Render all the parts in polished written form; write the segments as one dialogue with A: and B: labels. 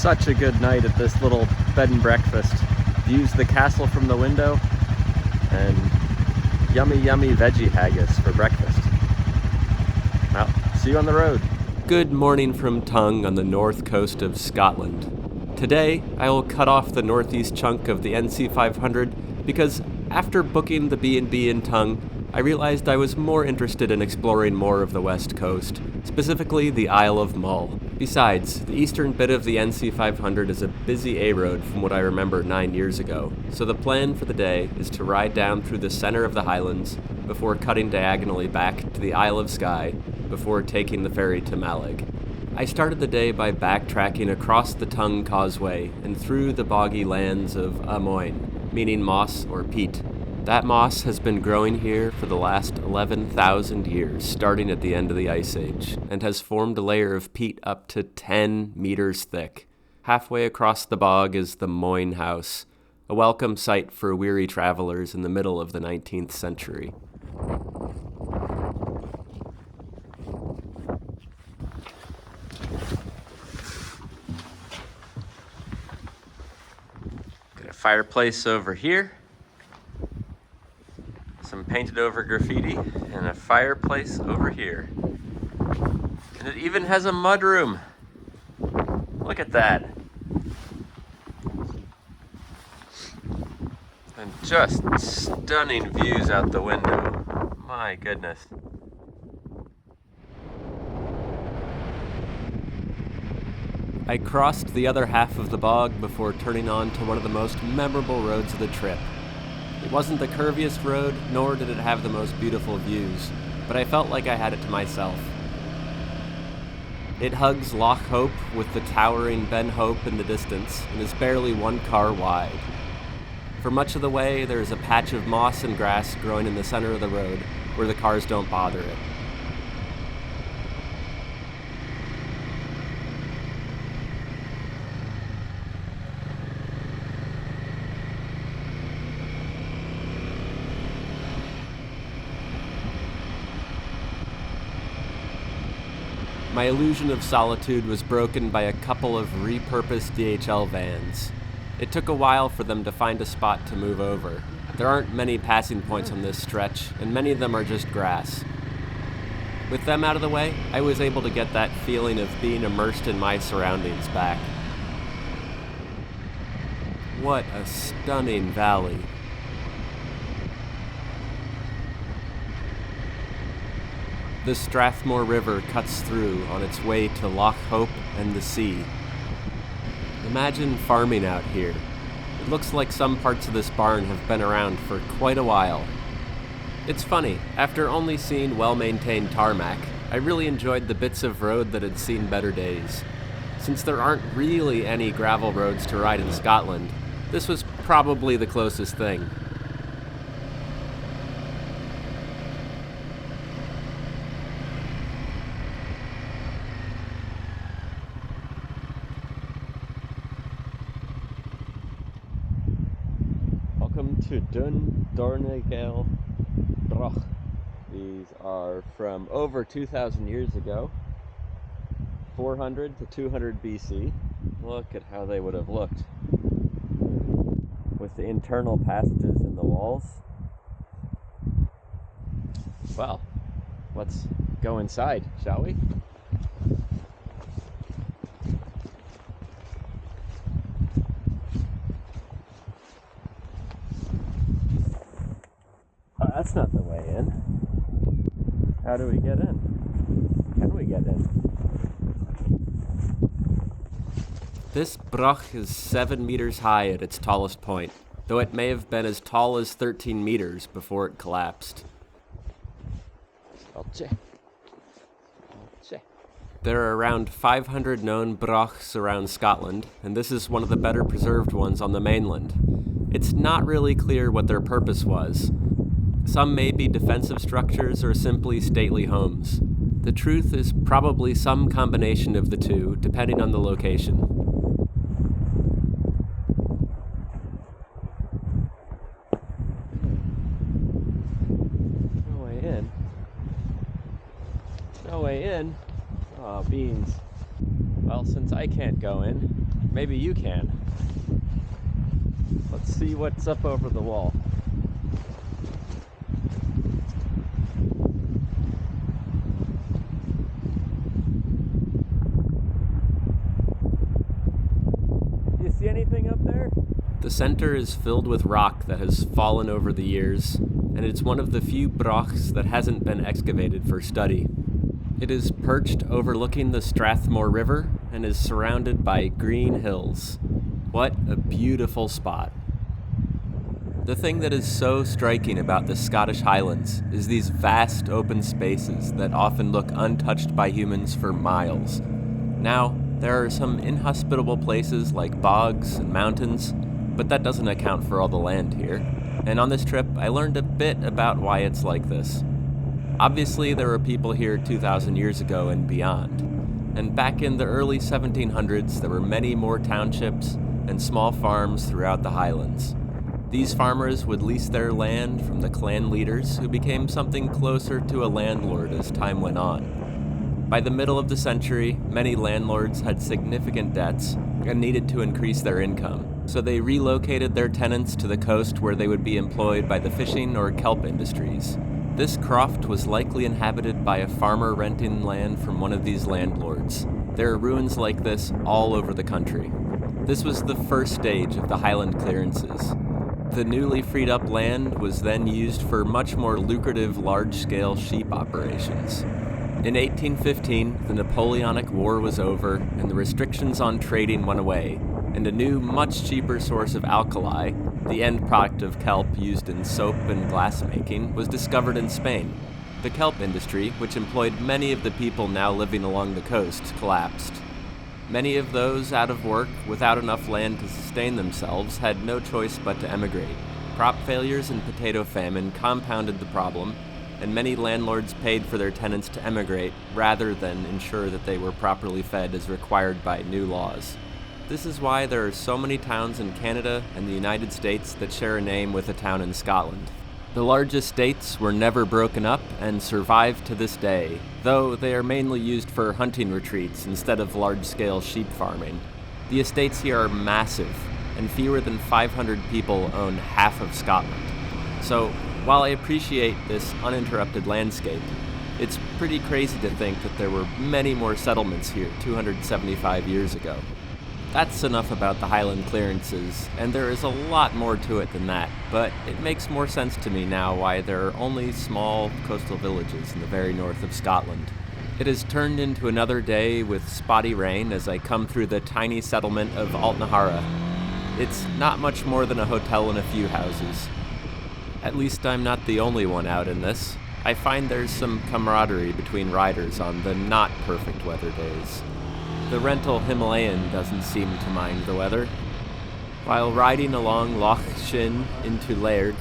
A: Such a good night at this little bed and breakfast. Views the castle from the window, and yummy veggie haggis for breakfast. Well, see you on the road. Good morning from Tongue on the north coast of Scotland. Today, I will cut off the northeast chunk of the NC 500 because after booking the B&B in Tongue, I realized I was more interested in exploring more of the west coast, specifically the Isle of Mull. Besides, the eastern bit of the NC 500 is a busy A-road from what I remember 9 years ago, so the plan for the day is to ride down through the center of the Highlands before cutting diagonally back to the Isle of Skye before taking the ferry to Mallaig. I started the day by backtracking across the Tongue Causeway and through the boggy lands of Amoyne, meaning moss or peat. That moss has been growing here for the last 11,000 years, starting at the end of the Ice Age, and has formed a layer of peat up to 10 meters thick. Halfway across the bog is the Moyne House, a welcome sight for weary travelers in the middle of the 19th century. Got a fireplace over here. Some painted over graffiti, and a fireplace over here. And it even has a mudroom. Look at that. And just stunning views out the window. My goodness. I crossed the other half of the bog before turning on to one of the most memorable roads of the trip. It wasn't the curviest road, nor did it have the most beautiful views, but I felt like I had it to myself. It hugs Loch Hope with the towering Ben Hope in the distance, and is barely 1 car wide. For much of the way, there is a patch of moss and grass growing in the center of the road, where the cars don't bother it. My illusion of solitude was broken by a couple of repurposed DHL vans. It took a while for them to find a spot to move over. There aren't many passing points on this stretch, and many of them are just grass. With them out of the way, I was able to get that feeling of being immersed in my surroundings back. What a stunning valley. The Strathmore River cuts through on its way to Loch Hope and the sea. Imagine farming out here. It looks like some parts of this barn have been around for quite a while. It's funny, after only seeing well-maintained tarmac, I really enjoyed the bits of road that had seen better days. Since there aren't really any gravel roads to ride in Scotland, this was probably the closest thing. Welcome to Dornaigil Broch. These are from over 2,000 years ago, 400 to 200 BC. Look at how they would have looked with the internal passages in the walls. Well, let's go inside, shall we? That's not the way in. How do we get in? Can we get in? This broch is 7 meters high at its tallest point, though it may have been as tall as 13 meters before it collapsed. There are around 500 known brochs around Scotland, and this is one of the better preserved ones on the mainland. It's not really clear what their purpose was. Some may be defensive structures or simply stately homes. The truth is probably some combination of the two, depending on the location. No way in. No way in? Oh, beans. Well, since I can't go in, Maybe you can. Let's see what's up over the wall. Do you see anything up there? The center is filled with rock that has fallen over the years, and it's one of the few brochs that hasn't been excavated for study. It is perched overlooking the Strathmore River and is surrounded by green hills. What a beautiful spot. The thing that is so striking about the Scottish Highlands is these vast open spaces that often look untouched by humans for miles. Now, there are some inhospitable places like bogs and mountains, but that doesn't account for all the land here. And on this trip, I learned a bit about why it's like this. Obviously, there were people here 2,000 years ago and beyond. And back in the early 1700s, there were many more townships and small farms throughout the Highlands. These farmers would lease their land from the clan leaders, who became something closer to a landlord as time went on. By the middle of the century, many landlords had significant debts and needed to increase their income, so they relocated their tenants to the coast where they would be employed by the fishing or kelp industries. This croft was likely inhabited by a farmer renting land from one of these landlords. There are ruins like this all over the country. This was the first stage of the Highland clearances. The newly freed up land was then used for much more lucrative large-scale sheep operations. In 1815, the Napoleonic War was over and the restrictions on trading went away, and a new, much cheaper source of alkali, the end product of kelp used in soap and glass making, was discovered in Spain. The kelp industry, which employed many of the people now living along the coast, collapsed. Many of those out of work, without enough land to sustain themselves, had no choice but to emigrate. Crop failures and potato famine compounded the problem, and many landlords paid for their tenants to emigrate rather than ensure that they were properly fed as required by new laws. This is why there are so many towns in Canada and the United States that share a name with a town in Scotland. The large estates were never broken up and survive to this day, though they are mainly used for hunting retreats instead of large-scale sheep farming. The estates here are massive, and fewer than 500 people own half of Scotland. So, while I appreciate this uninterrupted landscape, it's pretty crazy to think that there were many more settlements here 275 years ago. That's enough about the Highland clearances, and there is a lot more to it than that, but it makes more sense to me now why there are only small coastal villages in the very north of Scotland. It has turned into another day with spotty rain as I come through the tiny settlement of Ardnamurchan. It's not much more than a hotel and a few houses. At least I'm not the only one out in this. I find there's some camaraderie between riders on the not perfect weather days. The rental Himalayan doesn't seem to mind the weather. While riding along Loch Shin into Mallaig,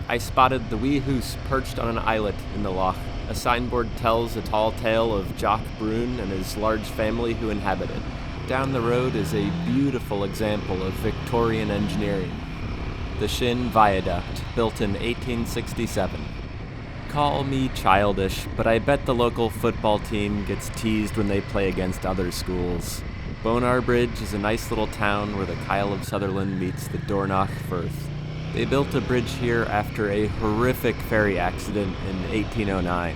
A: I spotted the wee hoose perched on an islet in the loch. A signboard tells a tall tale of Jock Brune and his large family who inhabit it. Down the road is a beautiful example of Victorian engineering. The Shin Viaduct, built in 1867. Call me childish, but I bet the local football team gets teased when they play against other schools. Bonar Bridge is a nice little town where the Kyle of Sutherland meets the Dornaigil Broch. They built a bridge here after a horrific ferry accident in 1809.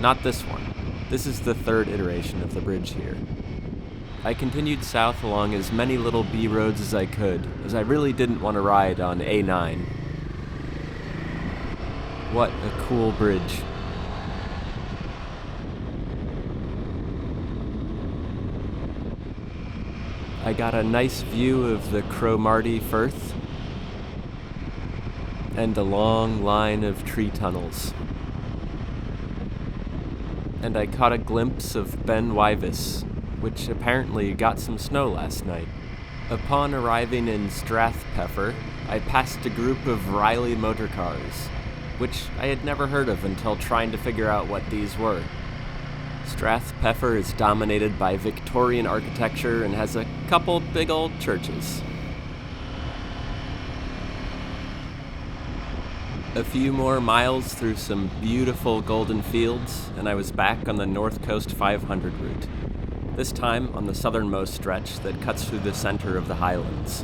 A: Not this one. This is the third iteration of the bridge here. I continued south along as many little B roads as I could, as I really didn't want to ride on A9. What a cool bridge. I got a nice view of the Cromarty Firth and a long line of tree tunnels. And I caught a glimpse of Ben Wyvis, which apparently got some snow last night. Upon arriving in Strathpeffer, I passed a group of Riley motor cars, which I had never heard of until trying to figure out what these were. Strathpeffer is dominated by Victorian architecture and has a couple big old churches. A few more miles through some beautiful golden fields, and I was back on the North Coast 500 route. this time on the southernmost stretch that cuts through the center of the Highlands.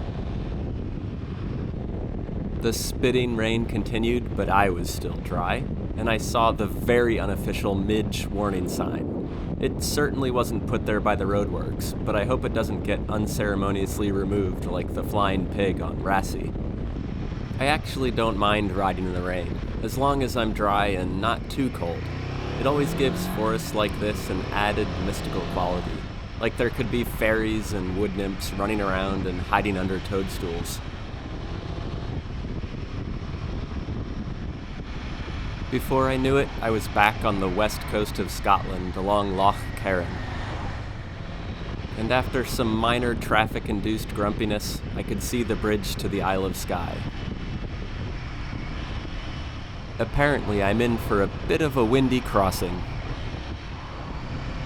A: The spitting rain continued, but I was still dry, and I saw the very unofficial Midge warning sign. It certainly wasn't put there by the roadworks, but I hope it doesn't get unceremoniously removed like the flying pig on Rassie. I actually don't mind riding in the rain, as long as I'm dry and not too cold. It always gives forests like this an added mystical quality, like there could be fairies and wood nymphs running around and hiding under toadstools. Before I knew it, I was back on the west coast of Scotland along Loch Carron. And after some minor traffic-induced grumpiness, I could see the bridge to the Isle of Skye. Apparently, I'm in for a bit of a windy crossing.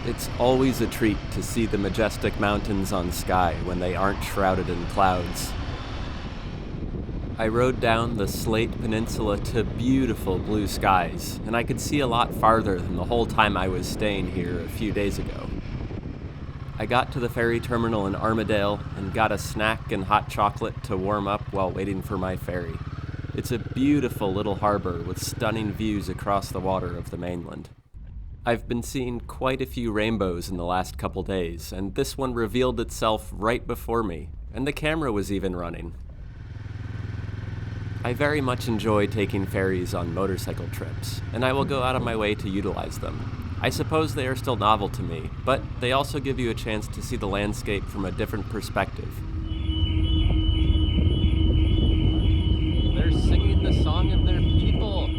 A: It's always a treat to see the majestic mountains on Skye when they aren't shrouded in clouds. I rode down the Slate Peninsula to beautiful blue skies, and I could see a lot farther than the whole time I was staying here a few days ago. I got to the ferry terminal in Armadale and got a snack and hot chocolate to warm up while waiting for my ferry. It's a beautiful little harbor with stunning views across the water of the mainland. I've been seeing quite a few rainbows in the last couple days, and this one revealed itself right before me, and the camera was even running. I very much enjoy taking ferries on motorcycle trips, and I will go out of my way to utilize them. I suppose they are still novel to me, but they also give you a chance to see the landscape from a different perspective. They're singing the song of their people!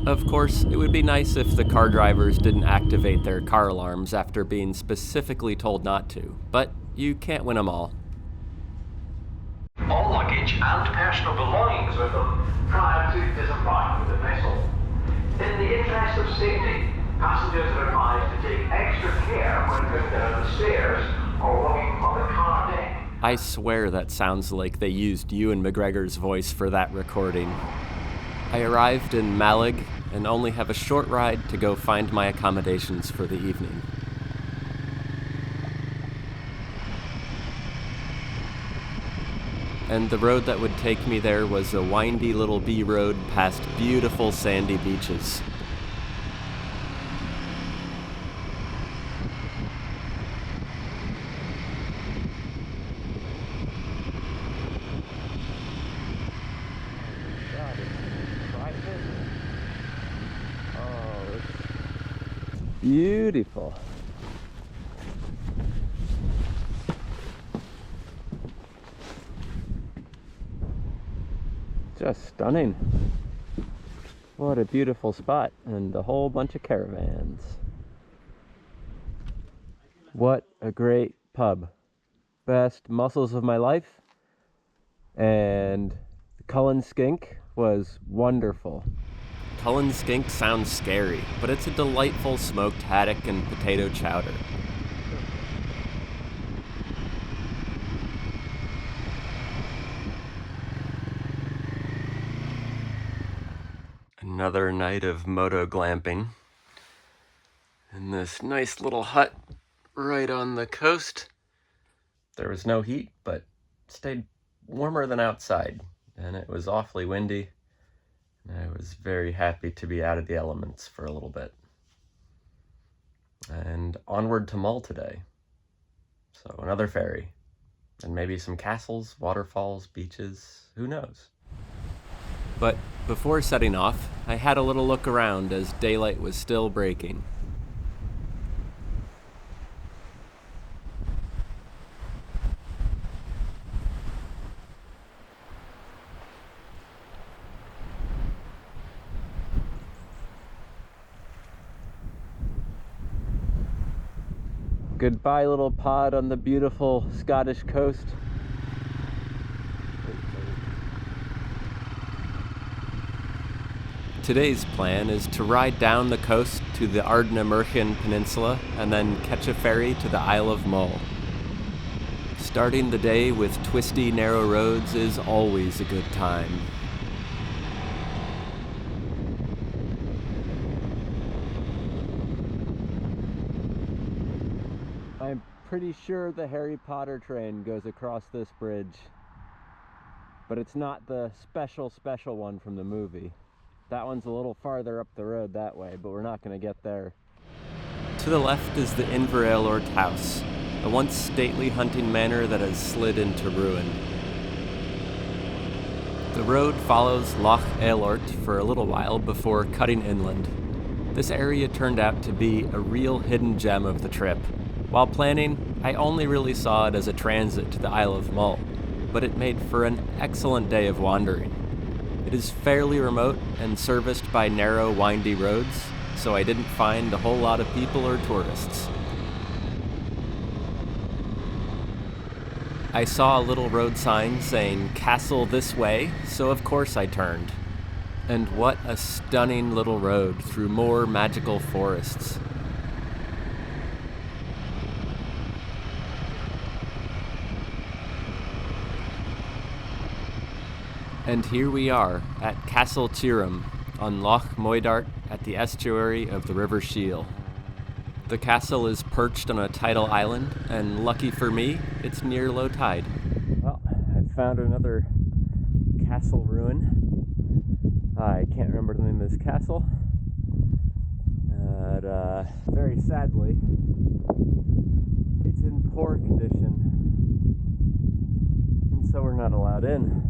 A: Of course, it would be nice if the car drivers didn't activate their car alarms after being specifically told not to, but you can't win them all.
B: All luggage and personal belongings with them prior to disembarking the vessel. In the interest of safety, passengers are advised to take extra care when going down the stairs or walking on the car deck.
A: I swear that sounds like they used Ewan McGregor's voice for that recording. I arrived in Mallaig and only have a short ride to go find my accommodations for the evening. And the road that would take me there was a windy little B road past beautiful sandy beaches. God, it's private. Oh, it's beautiful. Just stunning. What a beautiful spot, and a whole bunch of caravans. What a great pub. Best mussels of my life. And the Cullen skink was wonderful. Cullen skink sounds scary, but it's a delightful smoked haddock and potato chowder. Another night of moto glamping in this nice little hut right on the coast. There was no heat, but stayed warmer than outside, and it was awfully windy. And I was very happy to be out of the elements for a little bit. And onward to Mull today. So another ferry, and maybe some castles, waterfalls, beaches, who knows? But before setting off, I had a little look around as daylight was still breaking. Goodbye, little pod on the beautiful Scottish coast. Today's plan is to ride down the coast to the Ardnamurchan Peninsula and then catch a ferry to the Isle of Mull. Starting the day with twisty, narrow roads is always a good time. I'm pretty sure the Harry Potter train goes across this bridge, but it's not the special one from the movie. That one's a little farther up the road that way, but we're not going to get there. To the left is the Inverell House, a once stately hunting manor that has slid into ruin. The road follows Loch Eilort for a little while before cutting inland. This area turned out to be a real hidden gem of the trip. While planning, I only really saw it as a transit to the Isle of Mull, but it made for an excellent day of wandering. It is fairly remote and serviced by narrow, windy roads, so I didn't find a whole lot of people or tourists. I saw a little road sign saying "Castle this way," so of course I turned. And what a stunning little road through more magical forests. And here we are at Castle Chum on Loch Moidart at the estuary of the River Shiel. The castle is perched on a tidal island, and lucky for me, it's near low tide. Well, I found another castle ruin. I can't remember the name of this castle, but very sadly, it's in poor condition, and so we're not allowed in.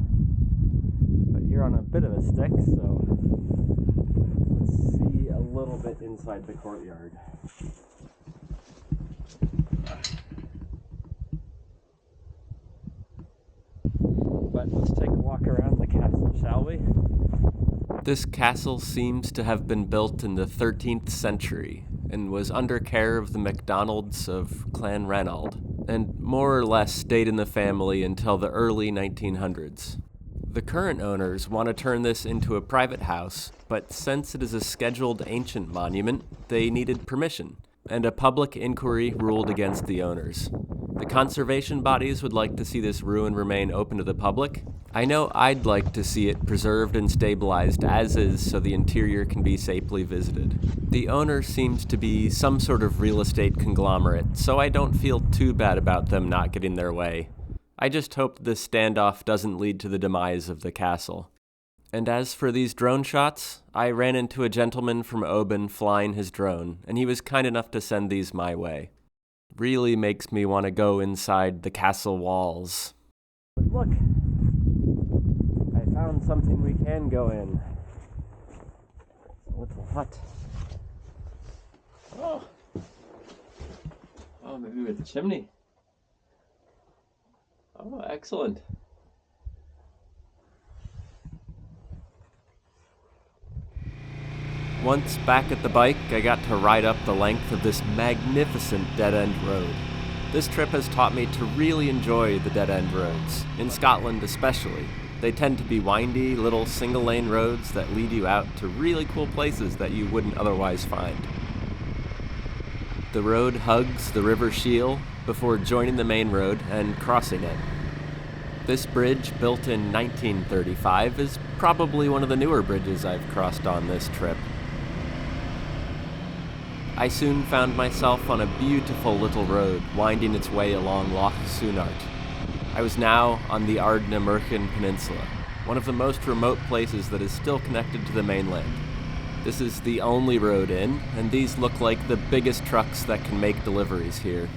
A: But you're on a bit of a stick, so let's see a little bit inside the courtyard. But let's take a walk around the castle, shall we? This castle seems to have been built in the 13th century and was under care of the MacDonalds of Clan Ranald, and more or less stayed in the family until the early 1900s. The current owners want to turn this into a private house, but since it is a scheduled ancient monument, they needed permission, and a public inquiry ruled against the owners. The conservation bodies would like to see this ruin remain open to the public. I know I'd like to see it preserved and stabilized as is so the interior can be safely visited. The owner seems to be some sort of real estate conglomerate, so I don't feel too bad about them not getting their way. I just hope this standoff doesn't lead to the demise of the castle. And as for these drone shots, I ran into a gentleman from Oban flying his drone, and he was kind enough to send these my way. Really makes me want to go inside the castle walls. But look, I found something we can go in. It's a little hut. Oh, maybe with the chimney. Oh, excellent. Once back at the bike, I got to ride up the length of this magnificent dead-end road. This trip has taught me to really enjoy the dead-end roads, in Scotland especially. They tend to be windy, little single-lane roads that lead you out to really cool places that you wouldn't otherwise find. The road hugs the River Shiel before joining the main road and crossing it. This bridge, built in 1935, is probably one of the newer bridges I've crossed on this trip. I soon found myself on a beautiful little road winding its way along Loch Sunart. I was now on the Ardnamurchan Peninsula, one of the most remote places that is still connected to the mainland. This is the only road in, and these look like the biggest trucks that can make deliveries here.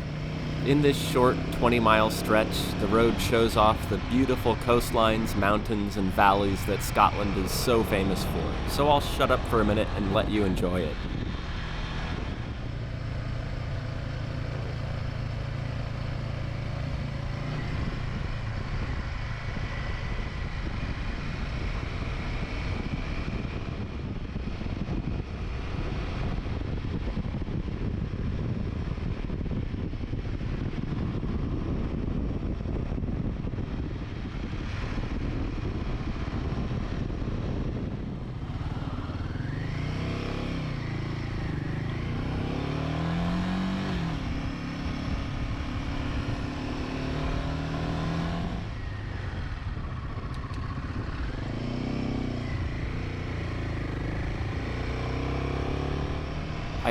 A: In this short 20-mile stretch, the road shows off the beautiful coastlines, mountains, and valleys that Scotland is so famous for, so I'll shut up for a minute and let you enjoy it.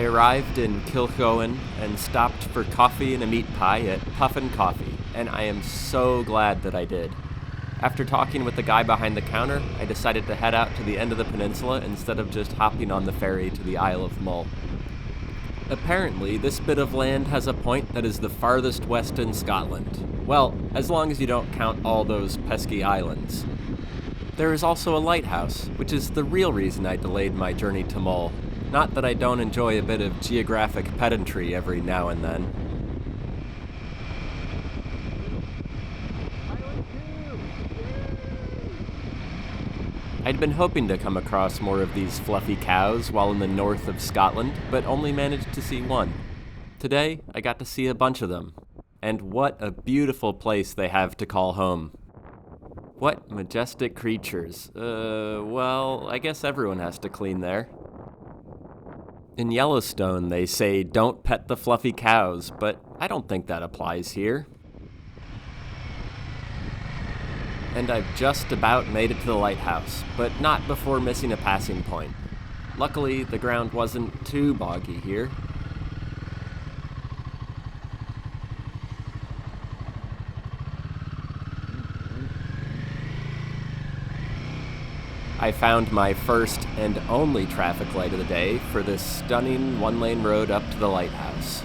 A: I arrived in Kilchoan and stopped for coffee and a meat pie at Puffin Coffee, and I am so glad that I did. After talking with the guy behind the counter, I decided to head out to the end of the peninsula instead of just hopping on the ferry to the Isle of Mull. Apparently, this bit of land has a point that is the farthest west in Scotland. Well, as long as you don't count all those pesky islands. There is also a lighthouse, which is the real reason I delayed my journey to Mull. Not that I don't enjoy a bit of geographic pedantry every now and then. I'd been hoping to come across more of these fluffy cows while in the north of Scotland, but only managed to see one. Today, I got to see a bunch of them. And what a beautiful place they have to call home. What majestic creatures. Well, I guess everyone has to clean there. In Yellowstone, they say don't pet the fluffy cows, but I don't think that applies here. And I've just about made it to the lighthouse, but not before missing a passing point. Luckily, the ground wasn't too boggy here. I found my first and only traffic light of the day for this stunning one-lane road up to the lighthouse.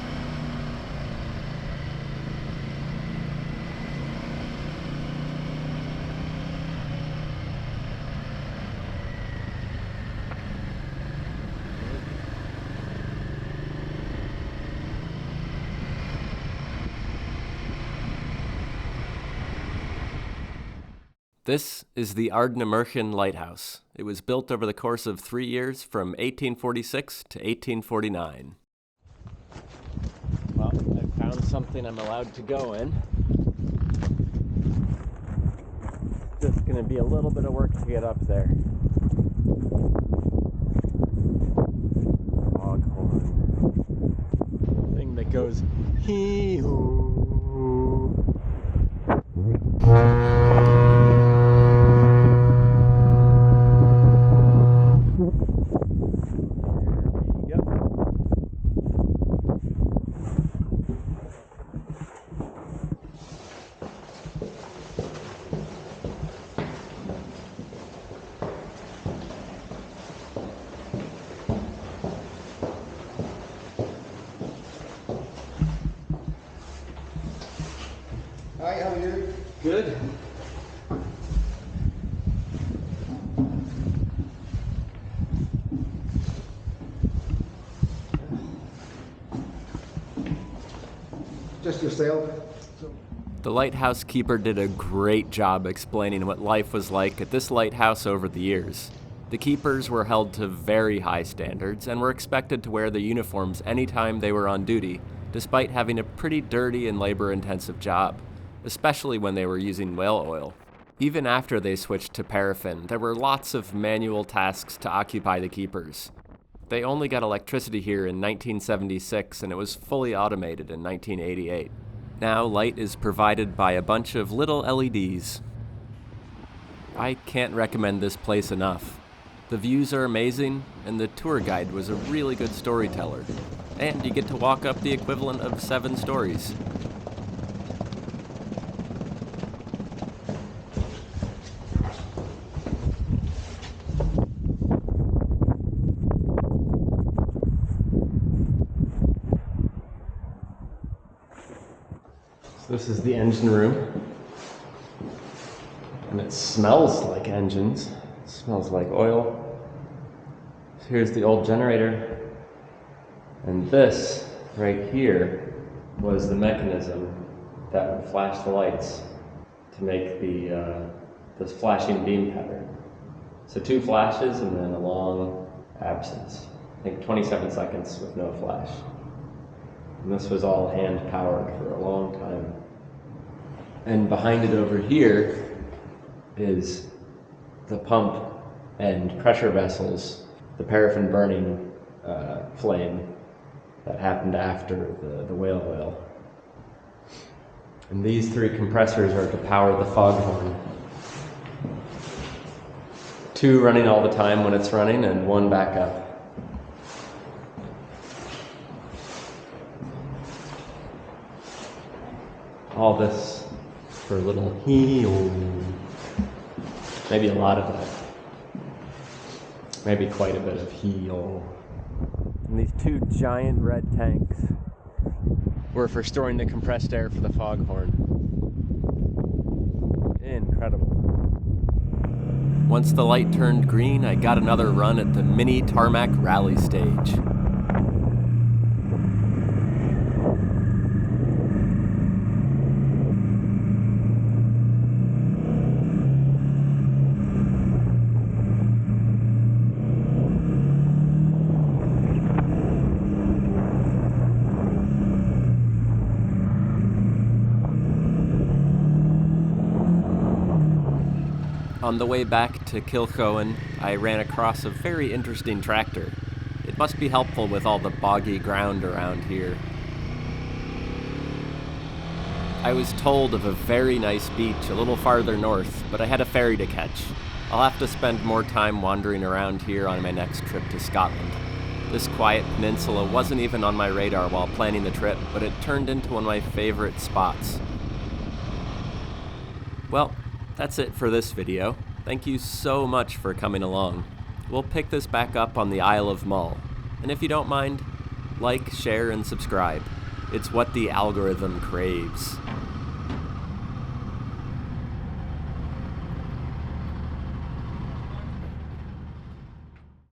A: This is the Ardnamurchan Lighthouse. It was built over the course of 3 years from 1846 to 1849. Well, I found something I'm allowed to go in. Just gonna be a little bit of work to get up there. Foghorn. Thing that goes hee-hoo.
C: Hi, how are you?
A: Good.
C: Just yourself?
A: The lighthouse keeper did a great job explaining what life was like at this lighthouse over the years. The keepers were held to very high standards and were expected to wear their uniforms anytime they were on duty, despite having a pretty dirty and labor-intensive job, especially when they were using whale oil. Even after they switched to paraffin, there were lots of manual tasks to occupy the keepers. They only got electricity here in 1976, and it was fully automated in 1988. Now light is provided by a bunch of little LEDs. I can't recommend this place enough. The views are amazing, and the tour guide was a really good storyteller. And you get to walk up the equivalent of 7 stories. So this is the engine room. And it smells like engines. It smells like oil. So here's the old generator. And this right here was the mechanism that would flash the lights to make this flashing beam pattern. So 2 flashes and then a long absence. I think 27 seconds with no flash. And this was all hand powered for a long time. And behind it over here is the pump and pressure vessels, the paraffin burning flame that happened after the whale oil. And these 3 compressors are to power the foghorn. 2 running all the time when it's running and 1 backup. All this for a little heel. Maybe a lot of it. Maybe quite a bit of heel. And these two giant red tanks were for storing the compressed air for the foghorn. Incredible. Once the light turned green, I got another run at the mini tarmac rally stage. On the way back to Kilchoan, I ran across a very interesting tractor. It must be helpful with all the boggy ground around here. I was told of a very nice beach a little farther north, but I had a ferry to catch. I'll have to spend more time wandering around here on my next trip to Scotland. This quiet peninsula wasn't even on my radar while planning the trip, but it turned into one of my favorite spots. Well, that's it for this video. Thank you so much for coming along. We'll pick this back up on the Isle of Mull. And if you don't mind, like, share, and subscribe. It's what the algorithm craves.